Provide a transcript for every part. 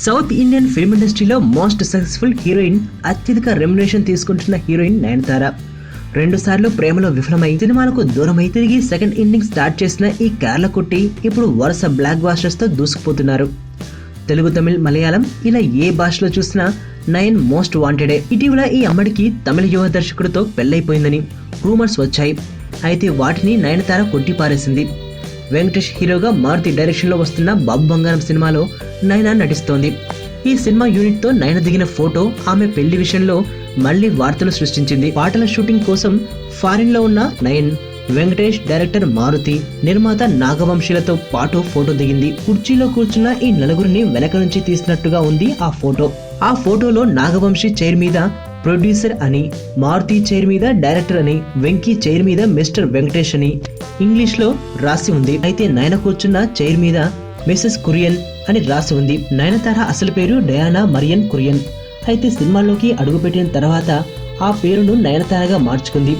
South Indian film ఇండస్ట్రీలో most successful heroine, అత్యధిక remuneration తీసుకుంటున్న హీరోయిన్ నయనతార. 2 సార్లు ప్రేమలో విఫలమై సినిమాలకు దూరమై తిరిగి సెకండ్ ఇన్నింగ్ స్టార్ట్ చేసిన ఈ కేరళ కుట్టి ఇప్పుడు వరుస బ్లాక్ బాస్టర్స్ తో దూసుకుపోతున్నారు. తెలుగు, తమిళ్, మలయాళం ఇలా ఏ భాషలో చూసినా నయన్ మోస్ట్ వాంటెడే. ఇటీవల ఈ అమ్మడికి తమిళ యువ దర్శకుడితో పెళ్లైపోయిందని రూమర్స్ వచ్చాయి. అయితే వాటిని నయనతార కొట్టిపారేసింది. వెంకటేష్ హీరోగా మారుతి డైరెక్షన్ లో వస్తున్న బాబు బంగారం సినిమాలో నయన నటిస్తోంది. ఈ సినిమా యూనిట్ తో నయన దిగిన ఫోటో ఆమె పెళ్లి విషయంలో మళ్లీ వార్తలు సృష్టించింది. పాటల షూటింగ్ కోసం ఫారిన్ లో ఉన్న నయన్, వెంకటేష్, డైరెక్టర్ మారుతి, నిర్మాత నాగవంశీలతో పాటు ఫోటో దిగింది. కుర్చీలో కూర్చున్న ఈ నలుగురిని వెనక నుంచి తీసినట్టుగా ఉంది ఆ ఫోటో. ఆ ఫోటోలో నాగవంశీ చైర్ మీద ప్రొడ్యూసర్ అని, మారుతి చైర్ మీద డైరెక్టర్ అని, వెంకీ చైర్ మీద మిస్టర్ వెంకటేష్ అని ఇంగ్లీష్ లో రాసి ఉంది. అయితే నయన కూర్చున్న చైర్ మీద మిసెస్ కురియన్ అని రాసి ఉంది. నయనతార అసలు పేరు డయానా మరియన్ కురియన్. అయితే సినిమాల్లోకి అడుగుపెట్టిన తర్వాత ఆ పేరును నయనతారగా మార్చుకుంది.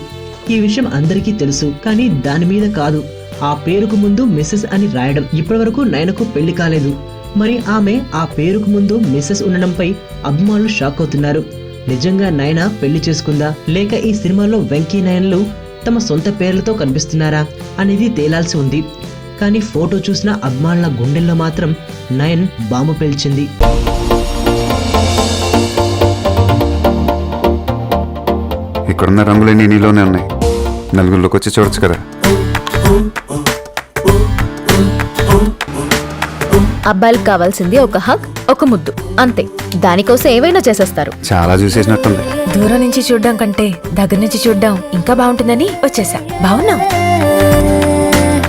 ఈ విషయం అందరికీ తెలుసు, కానీ దాని మీద కాదు, ఆ పేరుకు ముందు మిసెస్ అని రాయడం. ఇప్పటివరకు నయనకు పెళ్లి కాలేదు. మరి ఆమె ఆ పేరుకు ముందు మిసెస్ ఉండడంపై అభిమానులు షాక్ అవుతున్నారు. నిజంగా నయన పెళ్లి చేసుకుందా, లేక ఈ సినిమాలో వెంకీ నయన్లు తమ సొంత పేర్లతో కనిపిస్తున్నారా అనేది తేలాల్సి ఉంది. కానీ ఫోటో చూసిన అభిమానుల గుండెల్లో మాత్రం నయన్ బాంబు పేల్చింది. ఇక్కడున్న రంగులన్నీ నీలోనే ఉన్నాయి, నలుగురిలోకి వచ్చి చూడొచ్చు కదా. అబ్బాయిలకు కావాల్సింది ఒక హగ్, ఒక ముద్దు, అంతే. దానికోసం ఏవైనా చేసేస్తారు. చాలా చూసేసినట్టుంది. దూరం నుంచి చూడడం కంటే దగ్గర నుంచి చూడడం ఇంకా బాగుంటుందని వచ్చేసా. బాగున్నావు.